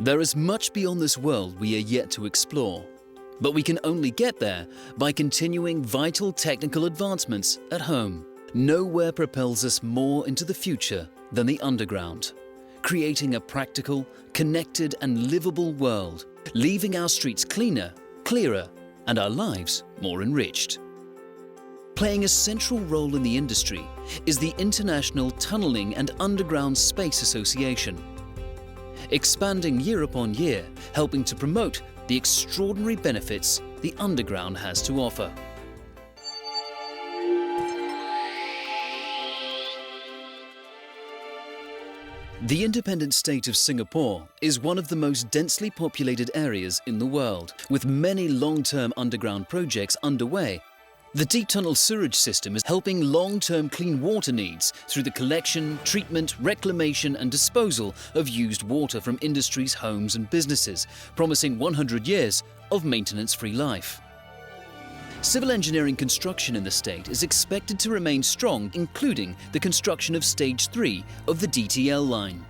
There is much beyond this world we are yet to explore, but we can only get there by continuing vital technical advancements at home. Nowhere propels us more into the future than the underground, creating a practical, connected and livable world, leaving our streets cleaner, clearer, and our lives more enriched. Playing a central role in the industry is the International Tunneling and Underground Space Association, expanding year upon year, helping to promote the extraordinary benefits the underground has to offer. The independent state of Singapore is one of the most densely populated areas in the world, with many long-term underground projects underway. The deep tunnel sewerage system is helping long-term clean water needs through the collection, treatment, reclamation and disposal of used water from industries, homes and businesses, promising 100 years of maintenance-free life. Civil engineering construction in the state is expected to remain strong, including the construction of Stage 3 of the DTL line.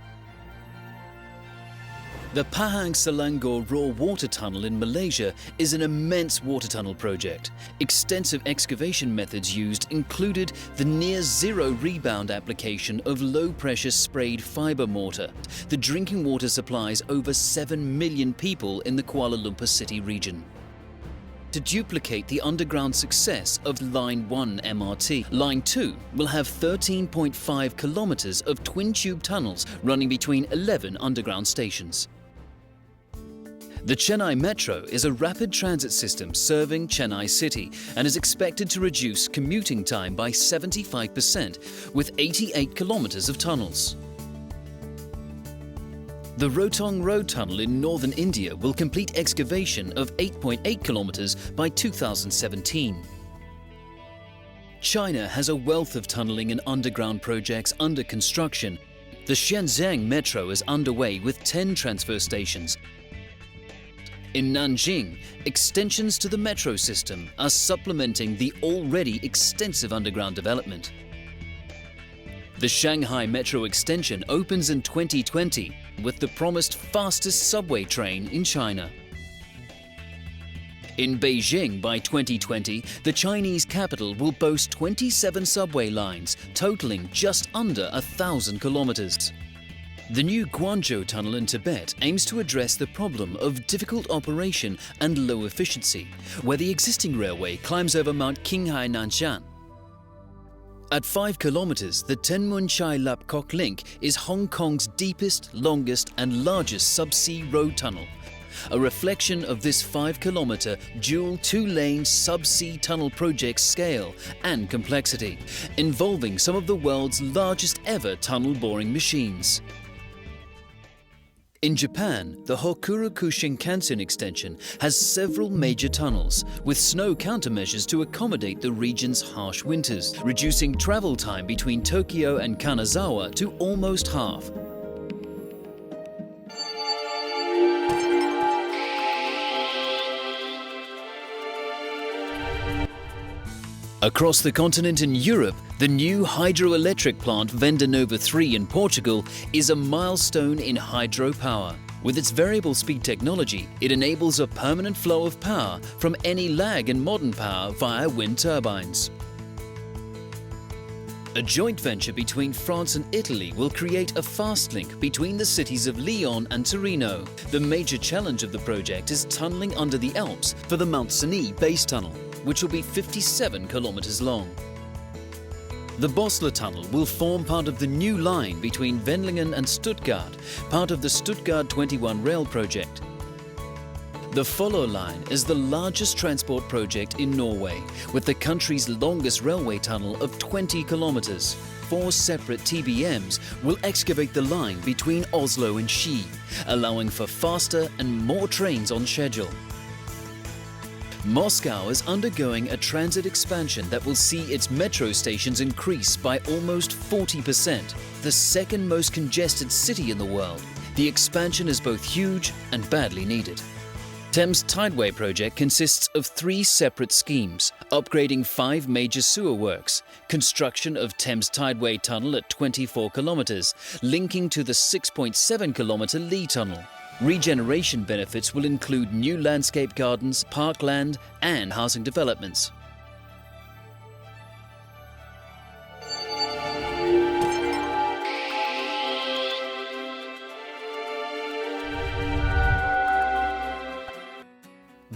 The Pahang Selangor Raw Water Tunnel in Malaysia is an immense water tunnel project. Extensive excavation methods used included the near-zero rebound application of low-pressure sprayed fibre mortar. The drinking water supplies over 7 million people in the Kuala Lumpur city region. To duplicate the underground success of Line 1 MRT, Line 2 will have 13.5 kilometres of twin-tube tunnels running between 11 underground stations. The Chennai Metro is a rapid transit system serving Chennai City and is expected to reduce commuting time by 75% with 88 kilometres of tunnels. The Rotong Road Tunnel in northern India will complete excavation of 8.8 kilometres by 2017. China has a wealth of tunnelling and underground projects under construction. The Shenzhen Metro is underway with 10 transfer stations. In Nanjing, extensions to the metro system are supplementing the already extensive underground development. The Shanghai Metro extension opens in 2020 with the promised fastest subway train in China. In Beijing by 2020, the Chinese capital will boast 27 subway lines, totaling just under 1,000 kilometers. The new Guangzhou Tunnel in Tibet aims to address the problem of difficult operation and low efficiency, where the existing railway climbs over Mount Qinghai Nanshan. At 5 kilometers, the Tenmun Chai Lap Kok Link is Hong Kong's deepest, longest and largest subsea road tunnel, a reflection of this 5-kilometer dual 2-lane subsea tunnel project's scale and complexity, involving some of the world's largest ever tunnel boring machines. In Japan, the Hokuroku Shinkansen extension has several major tunnels, with snow countermeasures to accommodate the region's harsh winters, reducing travel time between Tokyo and Kanazawa to almost half. Across the continent in Europe, the new hydroelectric plant Vendanova 3 in Portugal is a milestone in hydropower. With its variable speed technology, it enables a permanent flow of power from any lag in modern power via wind turbines. A joint venture between France and Italy will create a fast link between the cities of Lyon and Torino. The major challenge of the project is tunneling under the Alps for the Mount Cenis base tunnel, which will be 57 kilometers long. The Bosler Tunnel will form part of the new line between Wendlingen and Stuttgart, part of the Stuttgart 21 rail project. The Follo Line is the largest transport project in Norway, with the country's longest railway tunnel of 20 kilometers. 4 separate TBMs will excavate the line between Oslo and Ski, allowing for faster and more trains on schedule. Moscow is undergoing a transit expansion that will see its metro stations increase by almost 40%, the second most congested city in the world. The expansion is both huge and badly needed. Thames Tideway project consists of 3 separate schemes, upgrading 5 major sewer works, construction of Thames Tideway Tunnel at 24 kilometres, linking to the 6.7 kilometre Lee Tunnel, Regeneration benefits will include new landscape gardens, parkland, and housing developments.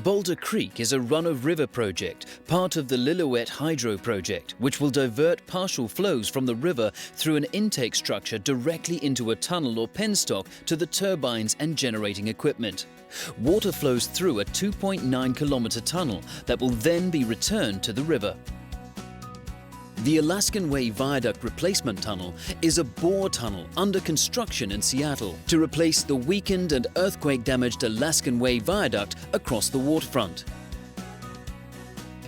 Boulder Creek is a run-of-river project, part of the Lillooet Hydro Project, which will divert partial flows from the river through an intake structure directly into a tunnel or penstock to the turbines and generating equipment. Water flows through a 2.9-kilometer tunnel that will then be returned to the river. The Alaskan Way Viaduct Replacement Tunnel is a bore tunnel under construction in Seattle to replace the weakened and earthquake-damaged Alaskan Way Viaduct across the waterfront.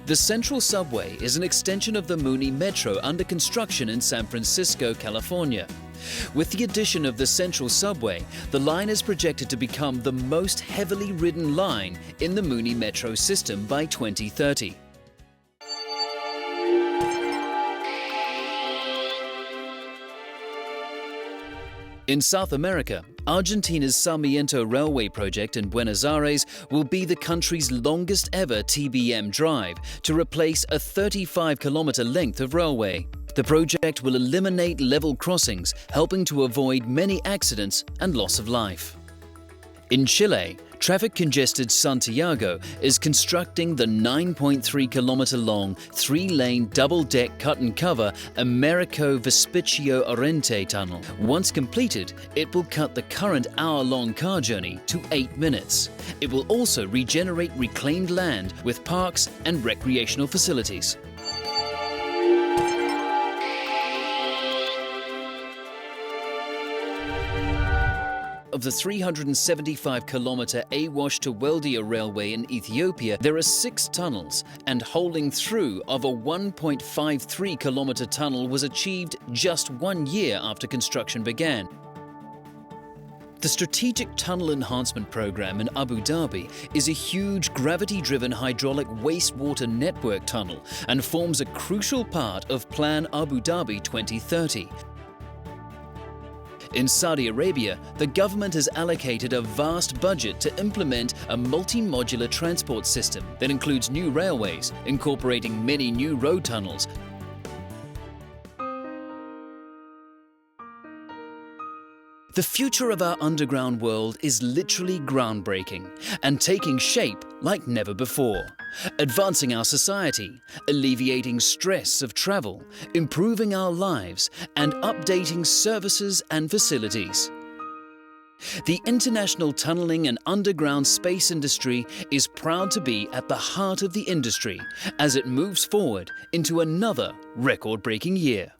The Central Subway is an extension of the Muni Metro under construction in San Francisco, California. With the addition of the Central Subway, the line is projected to become the most heavily ridden line in the Muni Metro system by 2030. In South America, Argentina's Sarmiento Railway project in Buenos Aires will be the country's longest ever TBM drive to replace a 35-kilometer length of railway. The project will eliminate level crossings, helping to avoid many accidents and loss of life. In Chile, traffic-congested Santiago is constructing the 9.3-kilometer-long, 3-lane double-deck cut-and-cover Americo Vespucio Oriente tunnel. Once completed, it will cut the current hour-long car journey to 8 minutes. It will also regenerate reclaimed land with parks and recreational facilities. Of the 375-kilometer Awash to Weldia railway in Ethiopia, there are 6 tunnels, and holding through of a 1.53-kilometer tunnel was achieved just 1 year after construction began. The Strategic Tunnel Enhancement Program in Abu Dhabi is a huge gravity-driven hydraulic wastewater network tunnel and forms a crucial part of Plan Abu Dhabi 2030. In Saudi Arabia, the government has allocated a vast budget to implement a multi-modular transport system that includes new railways, incorporating many new road tunnels. The future of our underground world is literally groundbreaking and taking shape like never before, advancing our society, alleviating stress of travel, improving our lives, and updating services and facilities. The international tunneling and underground space industry is proud to be at the heart of the industry as it moves forward into another record-breaking year.